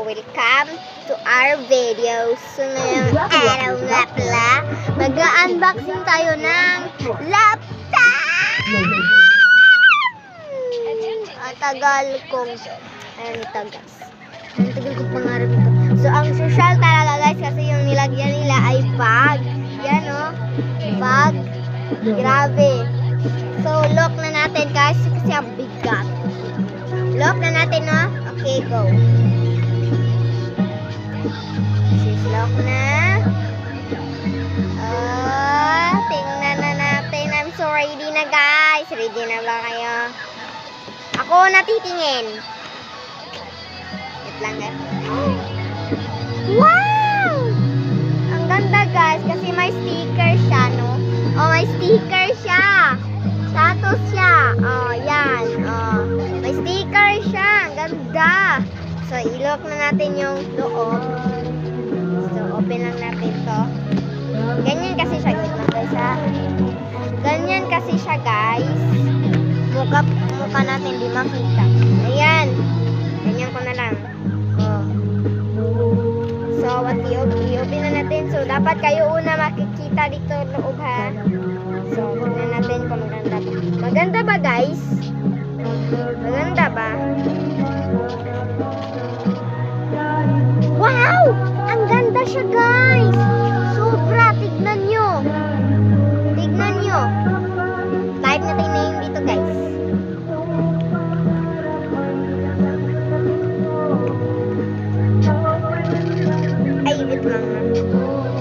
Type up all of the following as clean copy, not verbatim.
welcome to our video. So ngayong araw nga pala, mag-unboxing tayo ng laptop! Ang tagal kong, ayun ito guys. Ang tagal kong pangarap ito. So ang social talaga guys, kasi yung nilagyan nila ay bag. Yan o, bag. Grabe. So lock na natin guys, kasi ang bigat. Lock na natin, no? Okay, go. Sis, lock na. Tingnan na natin. I'm so ready na, guys. Ready na ba kayo? Ako natitingin. Wait lang, guys. Wow! Ang ganda, guys. Kasi may sticker siya, no? Oh, may sticker siya. Status siya. Oh, yan. Oh, may sticker siya. Ang ganda. So, i-lock na natin yung loob. So, open lang natin to. Ganyan kasi siya, guys, ha? Ganyan kasi siya, guys. Mukha natin di makita. Ayan. Ganyan ko na lang. Oh. So, i-open na natin. So, dapat kayo una makikita dito loob, ha? So, tignan natin kung maganda ba. Maganda ba, guys? Maganda ba? Wow! Ang ganda siya, guys! Sobra! Tignan nyo! Tignan nyo! Type natin na yung dito, guys. Ay, wait lang na.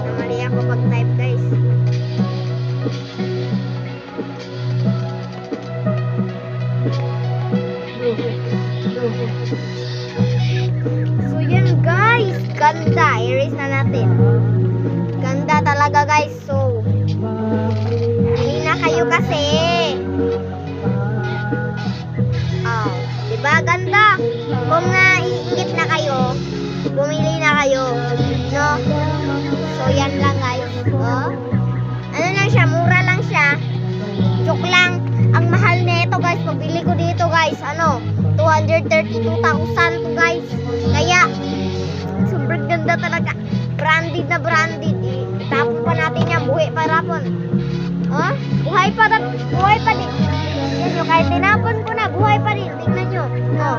Namali ako pag-type, guys. So yan guys, ganda. Erase na natin. Ganda talaga guys. So bili na kayo kasi. Oh, diba ganda? Kung naiingit na kayo, bumili na kayo, no? So yan lang guys. Oh, ano lang siya, mura lang siya. Joke lang. Ang mahal nito guys, pagbili ko dito guys, ano, 232,000 to guys. Kaya sobrang ganda talaga. Branded na branded. Tapon pa natin yan, buhay pa rapon. Oh, buhay pa din. Yan nyo, kahit tinapon ko na, buhay pa rin. Tingnan nyo. Oh.